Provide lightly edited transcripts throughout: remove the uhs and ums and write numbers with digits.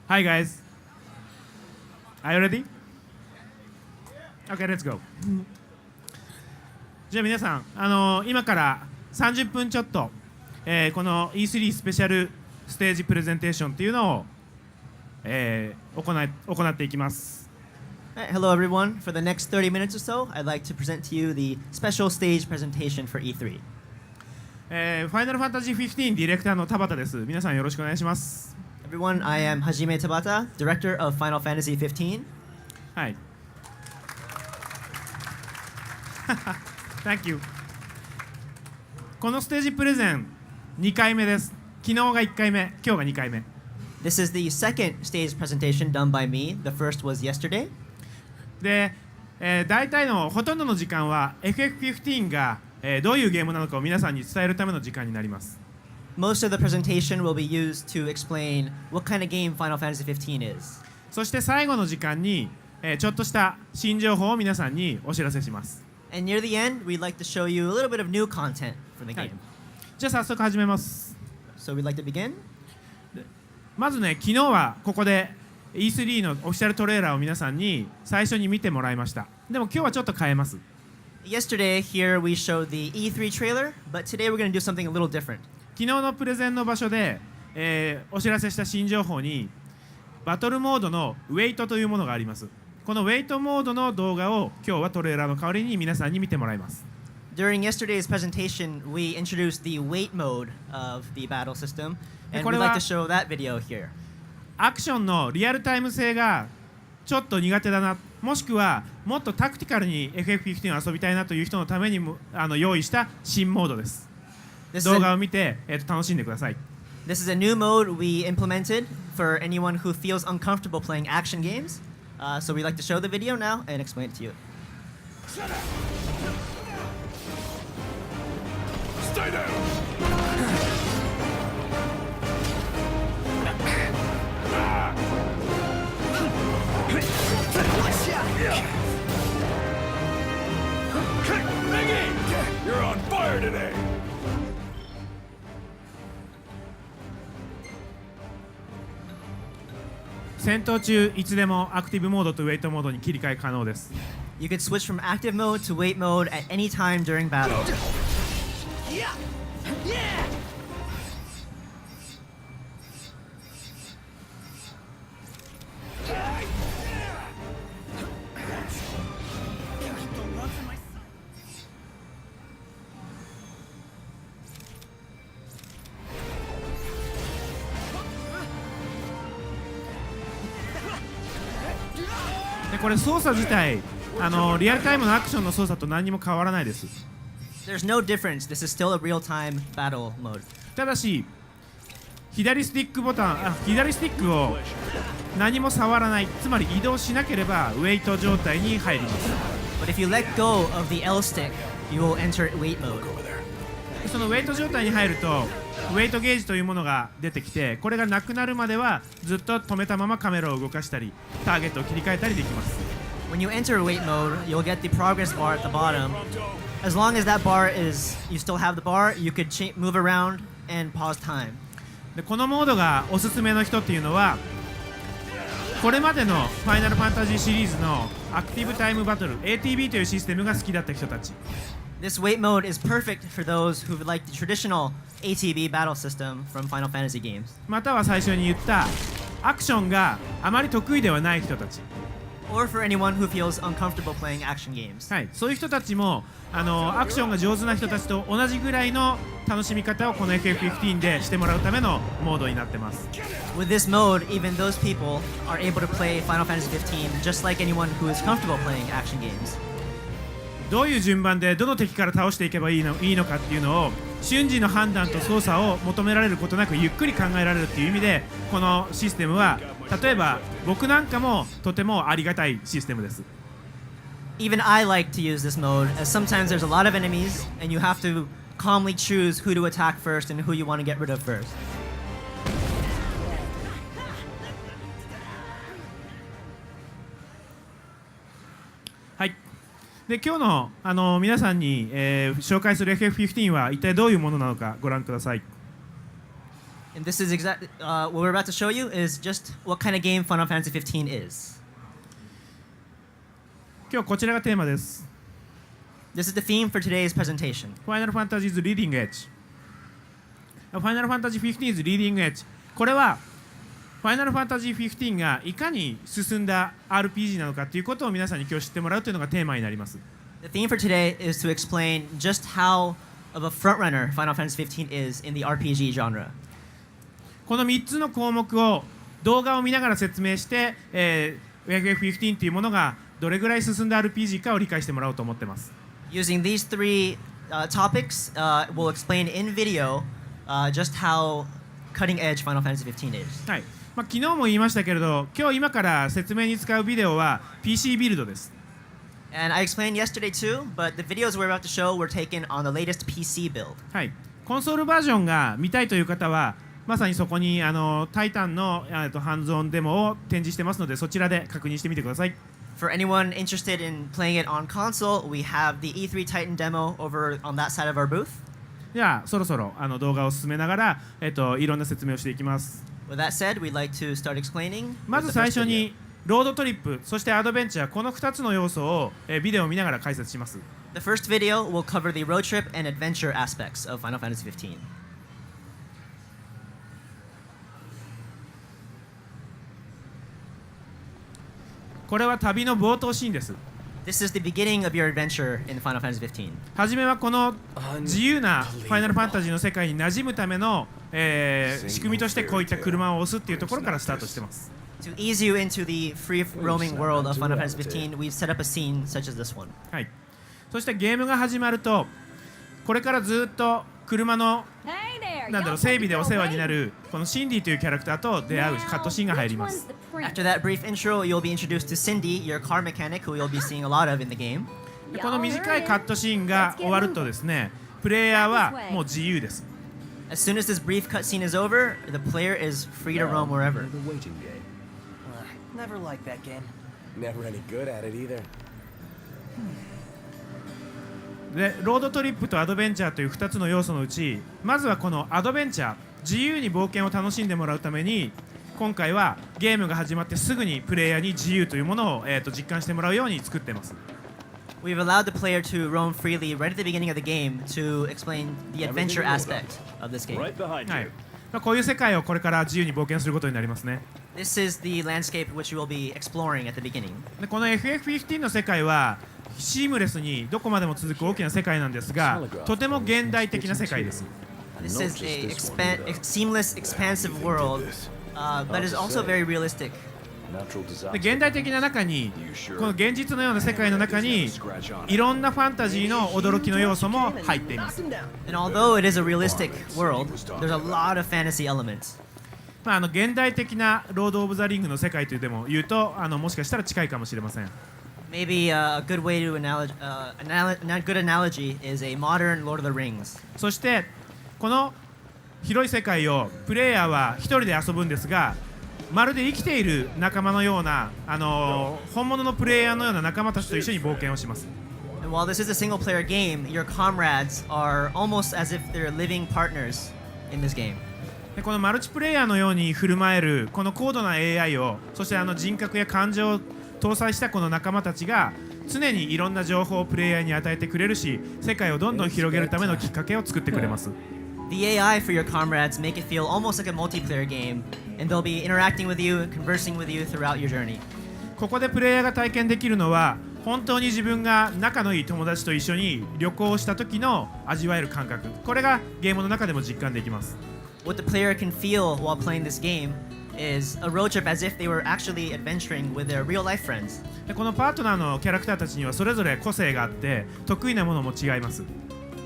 Hi guys. Are you ready? Okay, let's go. じゃあ皆さん、今から30分ちょっと、この E3 スペシャルステージプレゼンテーションっていうのを、行っていきます。Hello everyone. For the next 30 minutes or so, I'd like to present to you the special stage presentation for E3. ファイナルファンタジー15ディレクターの田畑です。皆さんよろしくお願いします。Everyone, I am Hajime Tabata, director of Final Fantasy 15. はい。Thank you. このステージプレゼン2回目です。昨日が1回目、今日が2回目。This is the second stage presentation done by me. The first was yesterday. で、大体のほとんどの時間は FF15 が、どういうゲームなのかを皆さんに伝えるための時間になります。Most of the presentation will be used to explain what kind of game Final Fantasy 15 is. そして最後の時間に、ちょっとした新情報を皆さんにお知らせします。And near the end, we'd like to show you a little bit of new content for the game. じゃあ早速始めます。So we'd like to begin. まずね、昨日はここで E3 のオフィシャルトレーラーを皆さんに最初に見てもらいました。でも今日はちょっと変えます。Yesterday, here we showed the E3 trailer, but today we're going to do something a little different. 昨日のプレゼンの場所で、お知らせした新情報にバトルモードのウェイトというものがあります。このウェイトモードの動画を今日はトレーラーの代わりに皆さんに見てもらいます。During yesterday's presentation, we introduced the wait mode of the battle system, and we'd like to show that video here. アクションのリアルタイム性がちょっと苦手だな、もしくはもっとタクティカルに FF15 を遊びたいなという人のためにも用意した新モードです。動画を見て、楽しんでください。This is a new mode we implemented for anyone who feels uncomfortable playing action games. So we'd like to show the video now and explain it to you. Shut up! Stay down! Biggie! You're on fire today! 戦闘中いつでもアクティブモードとウェイトモードに切り替え可能です。You can switch from active mode to wait mode at any time during battle. Yeah! でこれ操作自体リアルタイムのアクションの操作と何にも変わらないです。 There's no difference. This is still a real-time battle mode. ただし左スティックを何も触らない、つまり移動しなければウェイト状態に入ります。 But if you let go of the L stick, you will enter wait mode. そのウェイト状態に入るとウェイトゲージというものが出てきて、これがなくなるまではずっと止めたままカメラを動かしたりターゲットを切り替えたりできます。 When you enter wait mode, you'll get the progress bar at the bottom. As long as that bar is, you still have the bar, you could move around and pause time. でこのモードがおすすめの人っていうのはこれまでのファイナルファンタジーシリーズのアクティブタイムバトル ATB というシステムが好きだった人たち。 This wait mode is perfect for those who would like the traditional ATB battle system from Final Fantasy games. または最初に言ったアクションがあまり得意ではない人たち。 Or for anyone who feels uncomfortable playing action games. はい、そういう人たちもアクションが上手な人たちと同じぐらいの楽しみ方をこの FF15 でしてもらうためのモードになってます。 With this mode, even those people are able to play Final Fantasy 15 just like anyone who is comfortable playing action games. どういう順番でどの敵から倒していけばいいのかっていうのを瞬時の判断と操作を求められることなくゆっくり考えられるっていう意味でこのシステムは例えば僕なんかもとてもありがたいシステムです。 Even I like to use this mode, as sometimes there's a lot of enemies and you have to calmly choose who to attack first and who you want to get rid of first. はい。で今日の、皆さんに、紹介する FF15 は一体どういうものなのかご覧ください。And this is exactly what we're about to show you is just what kind of game Final Fantasy 15 is. 今日こちらがテーマです。 This is the theme for today's presentation. Final Fantasy's Leading Edge。 Final Fantasy 15's Leading Edge。 これは Final Fantasy 15がいかに進んだ RPG なのかということを皆さんに今日知ってもらうというのがテーマになります。 The theme for today is to explain just how of a frontrunner Final Fantasy 15 is in the RPG genre. この3つの項目を動画を見ながら説明して、FF15 というものがどれぐらい進んだ RPG かを理解してもらおうと思ってます。 Using these three topics, we'll explain in video just how cutting edge Final Fantasy 15 is. はい。昨日も言いましたけれど、今から説明に使うビデオは PC ビルドです。 And I explained yesterday too, but the videos we're about to show were taken on the latest PC build. はい。コンソールバージョンが見たいという方は、まさにそこにタイタンのハンズオンデモを展示してますので、そちらで確認してみてください。 For anyone interested in playing it on console, we have the E3 Titan demo over on that side of our booth. じゃあそろそろ動画を進めながら、いろんな説明をしていきます。 With that said, we'd like to start explaining. まず最初にロードトリップ、そしてアドベンチャー、この2つの要素をビデオを見ながら解説します。 The first video will cover the road trip and adventure aspects of Final Fantasy 15. これは旅の冒頭シーンです。 This is the beginning of your adventure in Final Fantasy 15. はじめはこの自由なファイナルファンタジーの世界に馴染むための、仕組みとしてこういった車を押すっていうところからスタートしてます。 To ease you into the free roaming world of Final Fantasy 15, we've set up a scene such as this one. はい。そしてゲームが始まると、これからずっと車の整備でお世話になるこのシンディというキャラクターと出会うカットシーンが入ります。 After that brief intro, you'll be introduced to Cindy, your car mechanic, who you'll be seeing a lot of in the game. でこの短いカットシーンが終わるとですね、プレイヤーはもう自由です。 As soon as this brief cutscene is over, the player is free to roam wherever. The waiting game. Never liked that game. Never any good at it either. でロードトリップとアドベンチャーという2つの要素のうち、まずはこのアドベンチャー、自由に冒険を楽しんでもらうために、今回はゲームが始まってすぐにプレイヤーに自由というものを、実感してもらうように作っています。 We've allowed the player to roam freely right at the beginning of the game to explain the adventure aspect of this game. Right behind はい。 you. こういう世界をこれから自由に冒険することになりますね。 This is the landscape which you will be exploring at the beginning. でこの FF15 の世界はシームレスにどこまでも続く大きな世界なんですが、とても現代的な世界です。 This is a seamless, expansive world, but is also very realistic. Natural で disaster. 現代的な中に、この現実のような世界の中にいろんなファンタジーの驚きの要素も入っています。 And although it is a realistic world, there's a lot of fantasy elements. 現代的なロード・オブ・ザ・リングの世界というでも言うともしかしたら近いかもしれません。 Maybe a good way to good analogy is a modern Lord of the Rings. そしてこの広い世界をプレイヤーは一人で遊ぶんですが、まるで生きている仲間のような本物のプレイヤーのような仲間たちと一緒に冒険をします。 And while this is a single-player game, your comrades are almost as if they're living partners in this game. でこのマルチプレイヤーのように振る舞えるこの高度な AI を、そして人格や感情を搭載したこの仲間たちが常にいろんな情報をプレイヤーに与えてくれるし、世界をどんどん広げるためのきっかけを作ってくれます。 The AI for your comrades make it feel almost like a multiplayer game, and they'll be interacting with you and conversing with you throughout your journey. ここでプレイヤーが体験できるのは、本当に自分が仲のいい友達と一緒に旅行した時の味わえる感覚、これがゲームの中でも実感できます。 What the player can feel while playing this game is a road trip as if they were actually adventuring with their real-life friends. でこのパートナーのキャラクターたちにはそれぞれ個性があって得意なものも違います。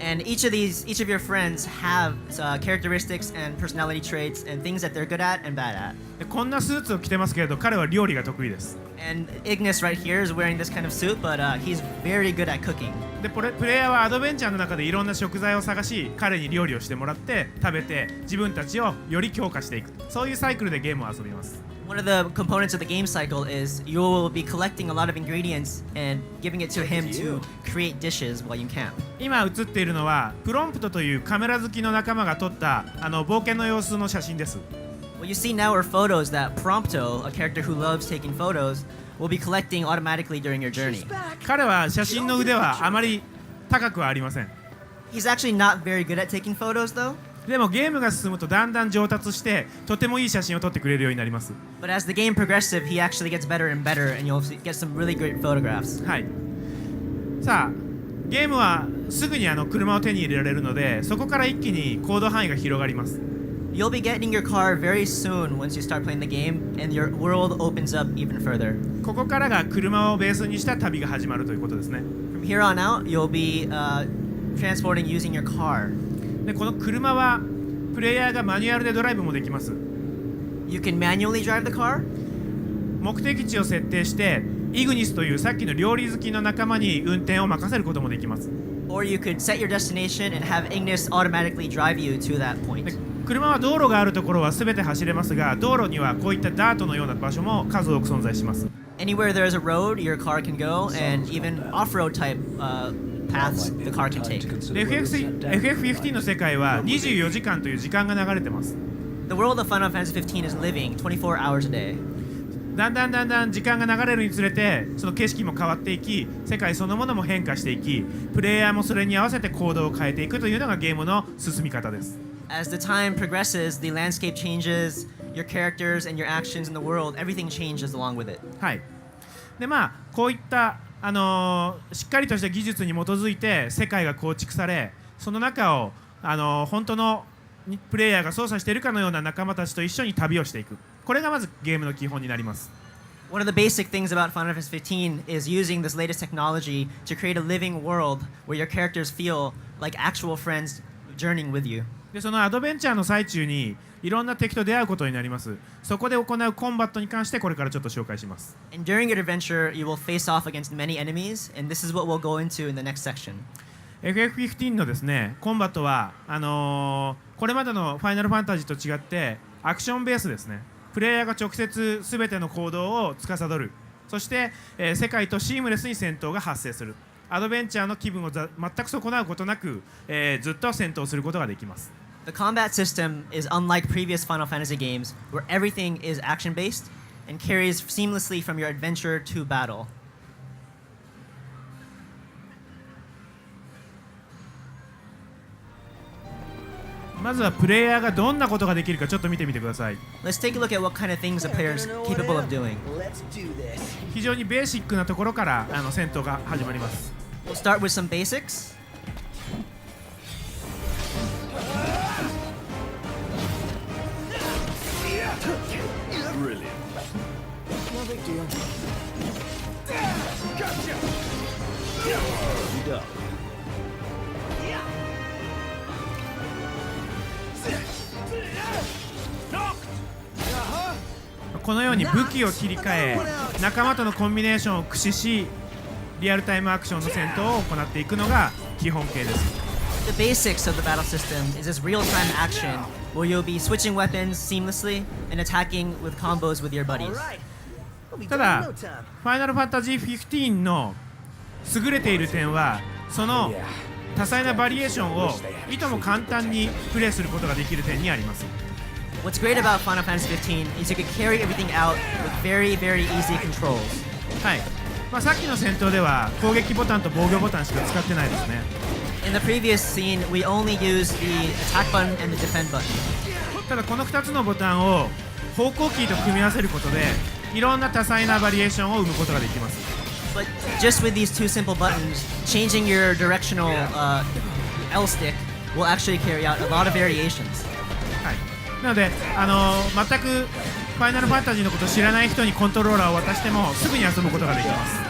And each of your friends have characteristics and personality traits and things that they're good at and bad at. でこんなスーツを着てますけれど、彼は料理が得意です。 And Ignis right here is wearing this kind of suit, but he's very good at cooking. でプレイヤーはアドベンチャーの中でいろんな食材を探し、彼に料理をしてもらって食べて自分たちをより強化していく、そういうサイクルでゲームを遊びます。One of the components of the game cycle is you will be collecting a lot of ingredients and giving it to him to create dishes while you camp. 今映っているのはプロンプトというカメラ好きの仲間が撮った冒険の様子の写真です。 What you see now are photos that Prompto, a character who loves taking photos, will be collecting automatically during your journey. 彼は写真の腕はあまり高くはありません。 He's actually not very good at taking photos though. でもゲームが進むとだんだん上達してとてもいい写真を撮ってくれるようになります。 But as the game progresses, he actually gets better and better, and you'll get some really great photographs. はい。さあゲームはすぐに車を手に入れられるのでそこから一気に行動範囲が広がります。 You'll be getting your car very soon once you start playing the game, and your world opens up even further. ここからが車をベースにした旅が始まるということですね。 From here on out, you'll be transporting using your car. でこの車はプレイヤーがマニュアルでドライブもできます。 You can manually drive the car, 目的地を設定してイグニスというさっきの料理好きの仲間に運転を任せることもできます。 or you could set your destination and have Ignis automatically drive you to that で point. 車は道路があるところは全て走れますが道路にはこういったダートのような場所も数多く存在します。 Anywhere there's a road, your car can go, and even off-road type paths the car can take. で FF15 の世界は24時間という時間が流れてます。 The world of Final Fantasy 15 is living 24 hours a day. だんだん時間が流れるにつれてその景色も変わっていき世界そのものも変化していきプレイヤーもそれに合わせて行動を変えていくというのがゲームの進み方です。 As the time progresses, the landscape changes, your characters and your actions in the world, everything changes along with it. はい。でこういったしっかりとした技術に基づいて世界が構築されその中を本当のプレイヤーが操作しているかのような仲間たちと一緒に旅をしていく。これがまずゲームの基本になります。 One of the basic things about Final Fantasy 15 is using this latest technology to create a living world where your characters feel like actual friends journeying with you. でそのアドベンチャーの最中にいろんな敵と出会うことになります。そこで行うコンバットに関してこれからちょっと紹介します。 And during your adventure, you will face off against many enemies, and this is what we'll go into in the next section. FF15 のですねコンバットはこれまでのファイナルファンタジーと違ってアクションベースですね。プレイヤーが直接全ての行動を司る。そして、世界とシームレスに戦闘が発生する。アドベンチャーの気分を全く損なうことなく、ずっと戦闘することができます。 The combat system is unlike previous Final Fantasy games, where everything is action-based and carries seamlessly from your adventure to battle. まずはプレイヤーがどんなことができるかちょっと見てみてください。 Let's take a look at what kind of things a player is capable of doing. Let's do this. 非常にベーシックなところから戦闘が始まります。 We'll start with some basics. Brilliant. No big deal. You done. このように武器を切り替え仲間とのコンビネーションを駆使しリアルタイムアクションの戦闘を行っていくのが基本形です。 The basics of the battle system is this real-time action where you'll be switching weapons seamlessly and attacking with combos with your buddies. All right. We'll be た done だ in no time. ファイナルファンタジー15の優れている点はその多彩なバリエーションをいとも簡単にプレイすることができる点にあります。 What's great about Final Fantasy 15 is you can carry everything out with very, very easy controls. はい。さっきの戦闘では攻撃ボタンと防御ボタンしか使ってないですね。 In the previous scene, we only used the attack button and the defend button. ただこの2つのボタンを方向キーと組み合わせることでいろんな多彩なバリエーションを生むことができます。 But just with these two simple buttons, changing your directional L stick will actually carry out a lot of variations. はい。なので全くファイナルファンタジーのことを知らない人にコントローラーを渡してもすぐに遊ぶことができます。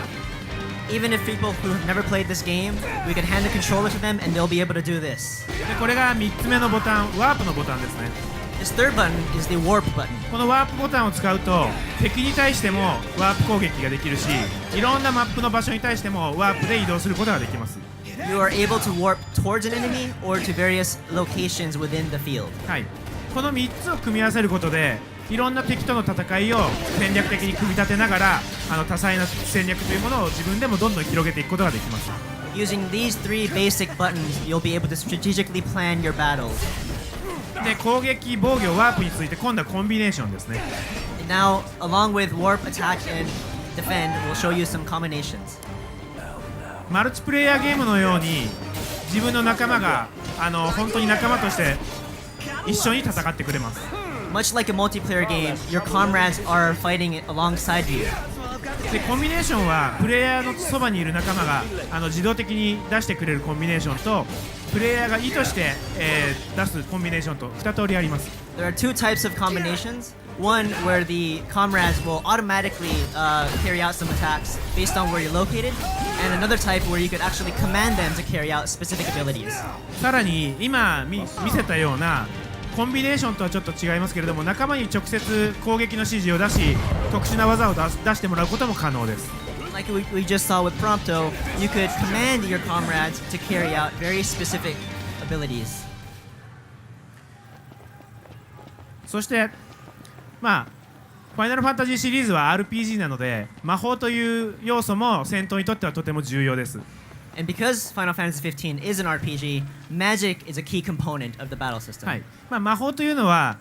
Even if people who have never played this game, we can hand the controller to them and they'll be able to do this. でこれが3つ目のボタンワープのボタンですね。 This third button is the warp button. このワープボタンを使うと敵に対してもワープ攻撃ができるしいろんなマップの場所に対してもワープで移動することができます。 You are able to warp towards an enemy or to various locations within the field. はい。この3つを組み合わせることでいろんな敵との戦いを戦略的に組み立てながら多彩な戦略というものを自分でもどんどん広げていくことができます。 Using these three basic buttons, you'll be able to strategically plan your battles. で攻撃防御ワープについて今度はコンビネーションですね。 And now, along with warp, attack, and defend, we'll show you some combinations. マルチプレイヤーゲームのように自分の仲間が本当に仲間として一緒に戦ってくれます。 Much like a multiplayer game, your comrades are fighting alongside you. でコンビネーションはプレイヤーのそばにいる仲間が自動的に出してくれるコンビネーションとプレイヤーが意図して、出すコンビネーションと2通りあります。 There are two types of combinations. One where the comrades will automatically carry out some attacks based on where you're located, and another type where you could actually command them to carry out specific abilities. さらに今見せたようなコンビネーションとはちょっと違いますけれども、仲間に直接攻撃の指示を出し特殊な技を出してもらうことも可能です。 Like we just saw with Prompto, you could command your comrades to carry out very specific abilities. そしてまあファイナルファンタジーシリーズは RPG なので魔法という要素も戦闘にとってはとても重要です。 And because Final Fantasy XV is an RPG, magic is a key component of the battle system. はい魔法というのは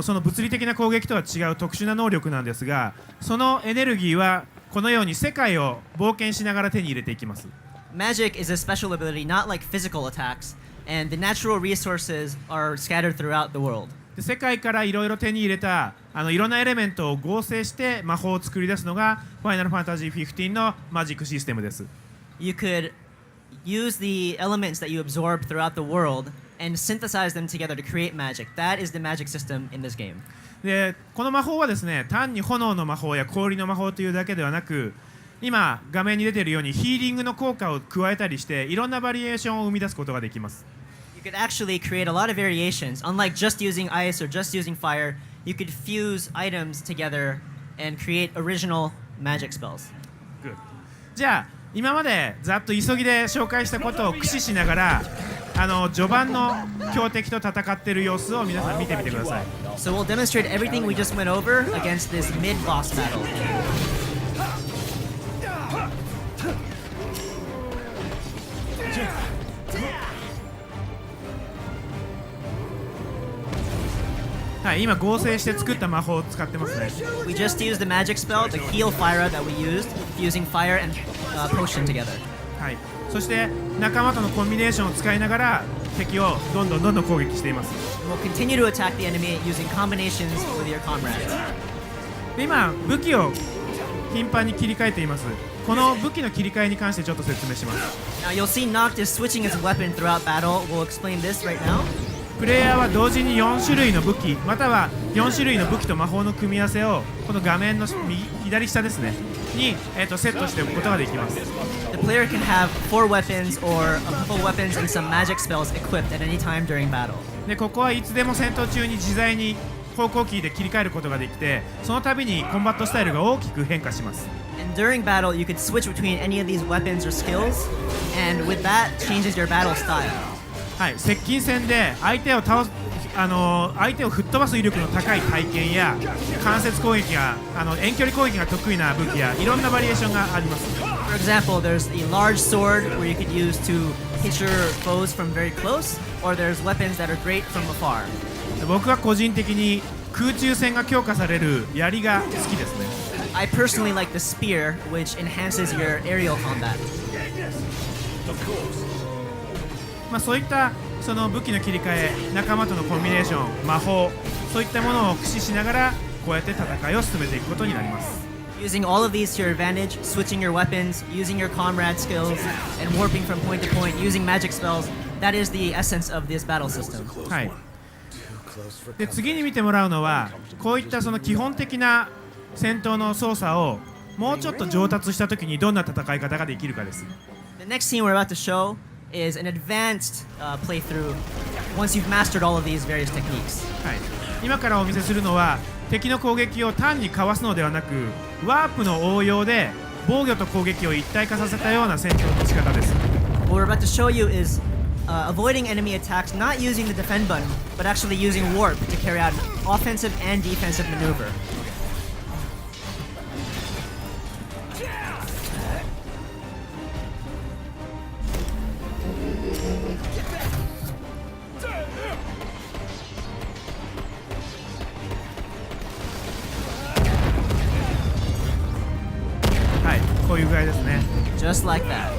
その物理的な攻撃とは違う特殊な能力なんですが、そのエネルギーはこのように世界を冒険しながら手に入れていきます。 Magic is a special ability not like physical attacks, and the natural resources are scattered throughout the world. で世界からいろいろ手に入れたいろんなエレメントを合成して魔法を作り出すのがファイナルファンタジー15のマジックシステムです。 You could use the elements that you absorb throughout the world and synthesize them together to create magic. That is the magic system in this game. でこの魔法はですね、単に炎の魔法や氷の魔法というだけではなく、今画面に出ているようにヒーリングの効果を加えたりしていろんなバリエーションを生み出すことができます。 You could actually create a lot of variations. Unlike just using ice or just using fire, you could fuse items together and create original magic spells. Good. じゃあ今までざっと急ぎで紹介したことを駆使しながら序盤の強敵と戦っている様子を皆さん見てみてください。 So we'll demonstrate everything we just went over against this mid-boss battle. はい、今合成して作った魔法を使ってますね。 We just used the magic spell, the heal Fyra that we used, using fire and potion together. はい、そして仲間とのコンビネーションを使いながら敵をどんどん攻撃しています。 We'll continue to attack the enemy using combinations with your comrades. で今武器を頻繁に切り替えています。この武器の切り替えに関してちょっと説明します。 Now you'll see Noctis switching his weapon throughout battle. We'll explain this right now. プレイヤーは同時に4種類の武器または4種類の武器と魔法の組み合わせをこの画面の左下ですねに、セットしておくことができます。 The player can have 4 weapons or a couple weapons and some magic spells equipped at any time during battle. でここはいつでも戦闘中に自在に方向キーで切り替えることができて、その度にコンバットスタイルが大きく変化します。 And during battle, you could switch between any of these weapons or skills, and with that changes your battle style. はい、接近戦で相手を吹っ飛ばす威力の高い体験や間接攻撃が遠距離攻撃が得意な武器やいろんなバリエーションがあります。 For example, there's a large sword where you could use to hit your foes from very close, or there's weapons that are great from afar. 僕は個人的に空中戦が強化される槍が好きですね。 I personally like the spear, which enhances your aerial combat. そういったその武器の切り替え、仲間とのコンビネーション、魔法、そういったものを駆使しながらこうやって戦いを進めていくことになります。 Using all of these to your advantage, switching your weapons, using your comrade skills, and warping from point to point, using magic spells, that is the essence of this battle system. はい。で次に見てもらうのはこういったその基本的な戦闘の操作をもうちょっと上達したときにどんな戦い方ができるかです。 The next scene we're about to show is an advanced playthrough once you've mastered all of these various techniques. はい、今からお見せするのは敵の攻撃を単にかわすのではなくワープの応用で防御と攻撃を一体化させたような戦闘の仕方です。 What we're about to show you is avoiding enemy attacks not using the defend button, but actually using warp to carry out an offensive and defensive maneuver.はい、こういう具合ですね。 Just like that.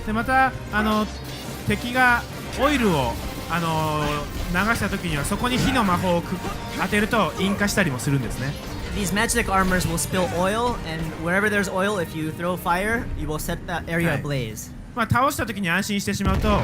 でまた敵がオイルを流した時にはそこに火の魔法を当てると引火したりもするんですね。 These magic armors will spill oil, and wherever there's oil, if you throw fire, you will set that area ablaze. まあ倒した時に安心してしまうと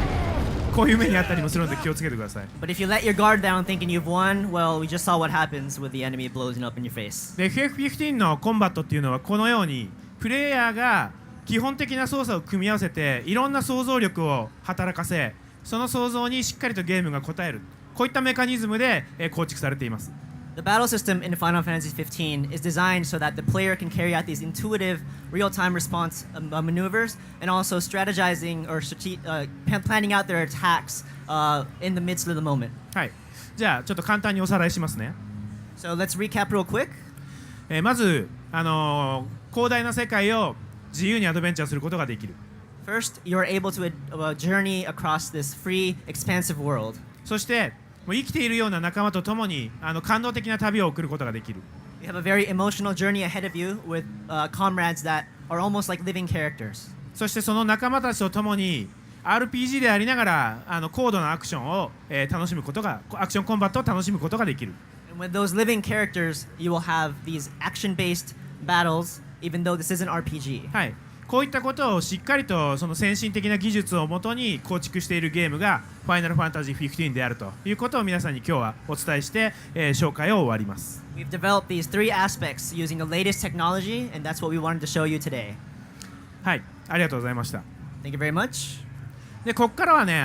こういう目にあったりもするので気をつけてください。 But if you let your guard down thinking you've won, well, we just saw what happens with the enemy blowing up in your face. で FF15 のコンバットっていうのはこのようにプレイヤーが基本的な操作を組み合わせていろんな想像力を働かせその想像にしっかりとゲームが応えるこういったメカニズムで構築されています。 The battle system in Final Fantasy XV is designed so that the player can carry out these intuitive, real-time response maneuvers, and also strategizing or planning out their attacks in the midst of the moment. はい、じゃあちょっと簡単におさらいしますね。 So let's recap real quick. まず、広大な世界を自由にアドベンチャーすることができる。 First, you are able to journey across this free, expansive world. そしてもう生きているような仲間と共に感動的な旅を送ることができる。 You have a very emotional journey ahead of you with comrades that are almost like living characters. そしてその仲間たちと共に RPG でありながら高度なアクションを、楽しむことがアクションコンバットを楽しむことができる。 And with those living characters, you will have these action-based battles, even though this isn't RPG. はい、こういったことをしっかりとその先進的な技術をもとに構築しているゲームがファイナルファンタジー15であるということを皆さんに今日はお伝えして、紹介を終わります。 We've developed these three aspects using the latest technology, and that's what we wanted to show you today. はい、ありがとうございました。 Thank you very much. でここからはね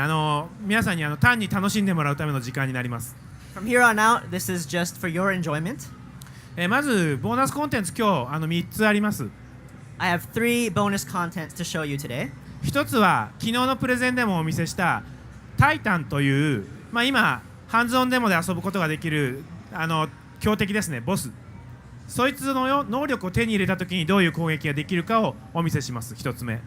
皆さんに単に楽しんでもらうための時間になります。 From here on out, this is just for your enjoyment. まずボーナスコンテンツ今日3つあります。 I have three bonus contents to show you today. 一つは昨日のプレゼンでもお見せしたタイタンという、今ハンズオンデモで遊ぶことができる強敵ですね、ボス。そいつの能力を手に入れた時にどういう攻撃ができるかをお見せします。一つ目。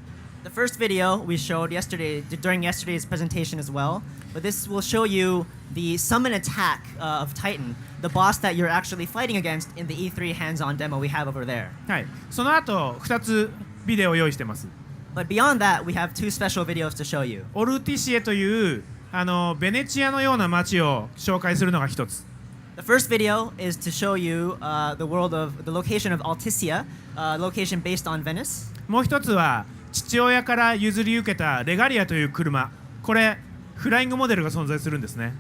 The first video we showed during yesterday's presentation as well, but this will show you the summon attack of Titan, the boss that you're actually fighting against in the E3 hands-on demo we have over there. はい、その後2つビデオを用意してます。 But beyond that, we have two special videos to show you. オルティシエというベネチアのような街を紹介するのが一つ。 The first video is to show you the location of Alticia, location based on Venice. もう一つは父親から譲り受けたレガリアという車。これフライングモデルが存在するんですね。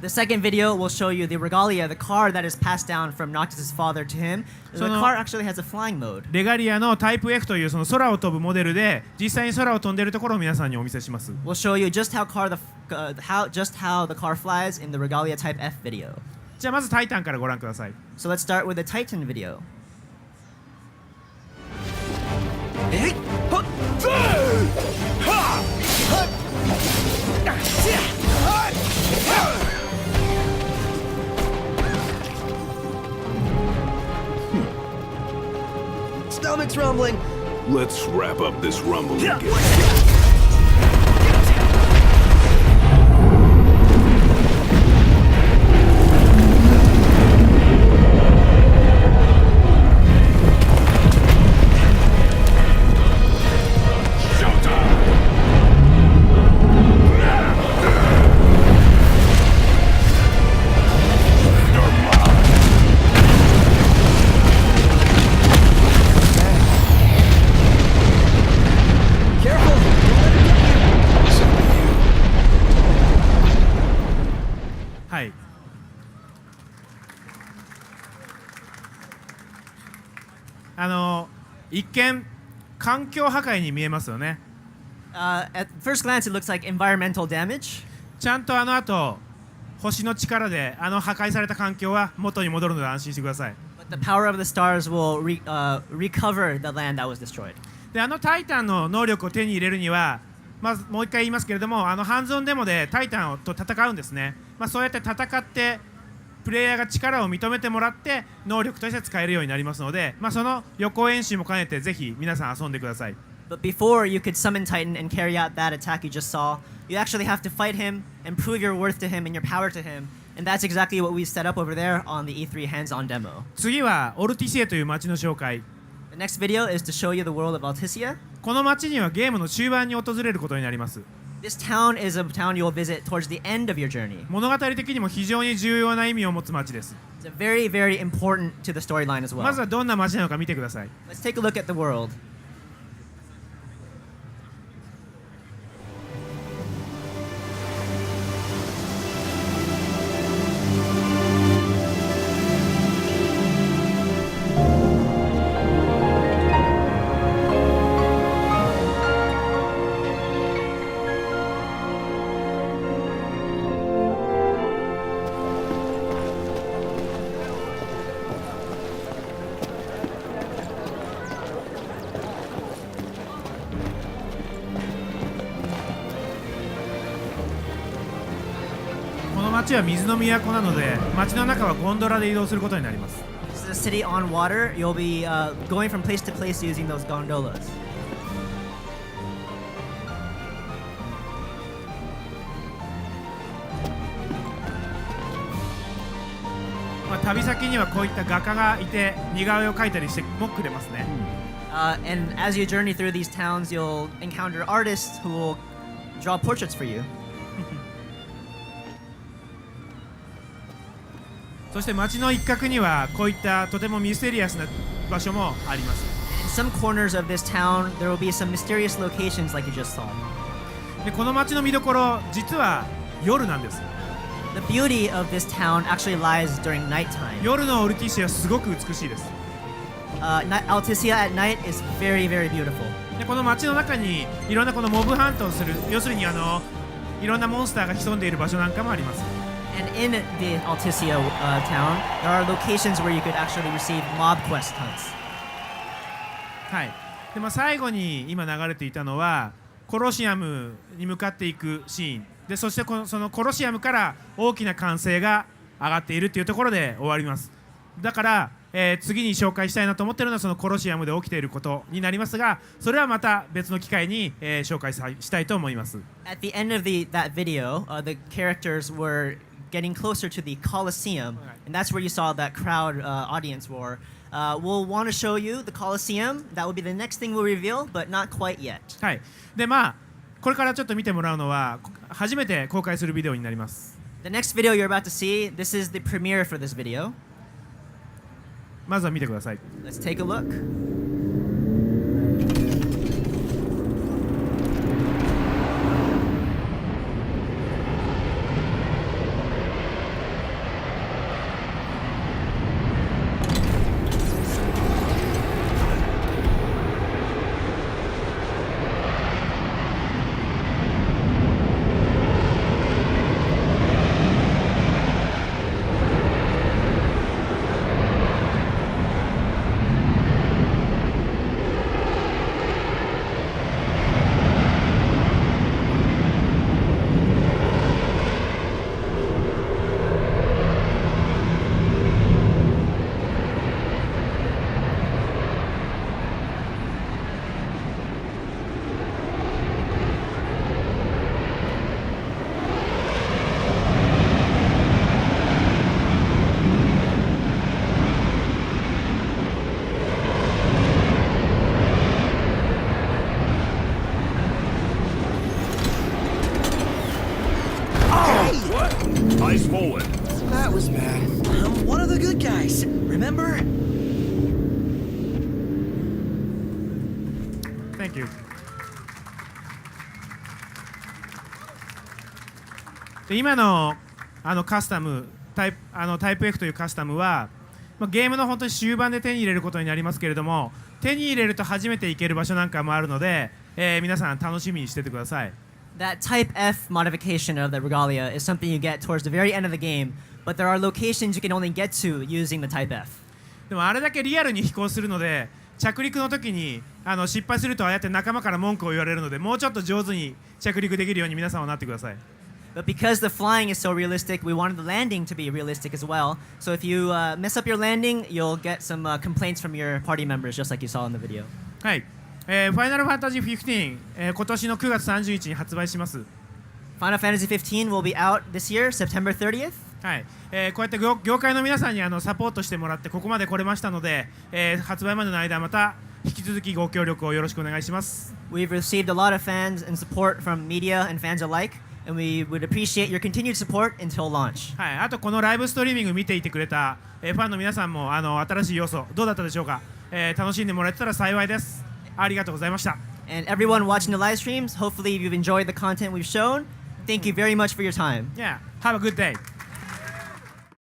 The second video will show you the Regalia, the car that is passed down from Noctis' father to him. The car actually has a flying mode. レガリアのタイプ F というその空を飛ぶモデルで実際に空を飛んでいるところを皆さんにお見せします。 We'll show you just how the car flies in the Regalia Type F video. じゃあまずタイタンからご覧ください。 So let's start with the Titan video. Stomach's rumbling. Let's wrap up this rumble again. Careful. はい一見環境破壊に見えますよね。 At first glance, it looks like environmental damage. ちゃんと後星の力で破壊された環境は元に戻るので安心してください。 But the power of the stars will recover the land that was destroyed. でタイタンの能力を手に入れるにはまずもう一回言いますけれども、ハンズオンデモでタイタンと戦うんですね。そうやって戦ってプレイヤーが力を認めてもらって能力として使えるようになりますので、その予行演習も兼ねてぜひ皆さん遊んでください。But before you could summon Titan and carry out that attack you just saw, you actually have to fight him and prove your worth to him and your power to him. And that's exactly what we set up over there on the E3 hands-on demo. 次はオルティシエという街の紹介。The next video is to show you the world of Alticia. この街にはゲームの終盤に訪れることになります。This town is a town you'll visit towards the end of your journey. 物語的にも非常に重要な意味を持つ街です。It's very, very important to the storyline as well. まずはどんな街なのか見てください。 Let's take a look at the world. この街は水の都なので、街の中はゴンドラで移動することになります。 This is a city on water. You'll be going from place to place using those gondolas. 旅先にはこういった画家がいて似顔絵を描いたりしてもくれますね。And as you journey through these towns, you'll encounter artists who will draw portraits for you. そして街の一角にはこういったとてもミステリアスな場所もあります。 In some corners of this town, there will be some mysterious locations like you just saw. でこの街の見どころ、実は夜なんです。 The beauty of this town actually lies during nighttime. 夜のオルティシアはすごく美しいです。 Alticia at night is very, very beautiful. でこの街の中にいろんなこのモブハントをする、要するにいろんなモンスターが潜んでいる場所なんかもあります。 And in the Alticia town, there are locations where you could actually receive mob quest hunts. はいで最後に今流れていたのはコロシアムに向かっていくシーンで、そしてそのコロシアムから大きな歓声が上がっているというところで終わります。だから、次に紹介したいなと思っているのはそのコロシアムで起きていることになりますが、それはまた別の機会に、紹介したいと思います。 At the end of that video, the characters were getting closer to the Colosseum, and that's where you saw that crowd audience roar. We'll want to show you the Colosseum. That will be the next thing we'll reveal, but not quite yet. はいでこれからちょっと見てもらうのは初めて公開するビデオになります。 The next video you're about to see, this is the premiere for this video. まずは見てください。 Let's take a look. Eyes forward. That was bad. I'm one of the good guys. Remember? Thank you. で今のカスタムタイプ F というカスタムは、ゲームの本当に終盤で手に入れることになりますけれども、手に入れると初めて行ける場所なんかもあるので、皆さん楽しみにしててください。 That Type F modification of the regalia is something you get towards the very end of the game, but there are locations you can only get to using the Type F. でもあれだけリアルに飛行するので着陸の時に失敗するとああやって仲間から文句を言われるので、もうちょっと上手に着陸できるように皆さんはなってください。But because the flying is so realistic, we wanted the landing to be realistic as well. So if you mess up your landing, you'll get some complaints from your party members, just like you saw in the video. はい、ファイナルファンタジー15、今年の9月30日に発売します。Final Fantasy 15 will be out this year, September 30th. はい、こうやって業界の皆さんにサポートしてもらってここまで来れましたので、発売までの間また引き続きご協力をよろしくお願いします。We've received a lot of fans and support from media and fans alike, and we would appreciate your continued support until launch. はい、あとこのライブストリーミング見ていてくれた、ファンの皆さんも新しい要素どうだったでしょうか。楽しんでもらえてたら幸いです。ありがとうございました。And everyone watching the live streams, hopefully you've enjoyed the content we've shown. Thank you very much for your time. Yeah, have a good day.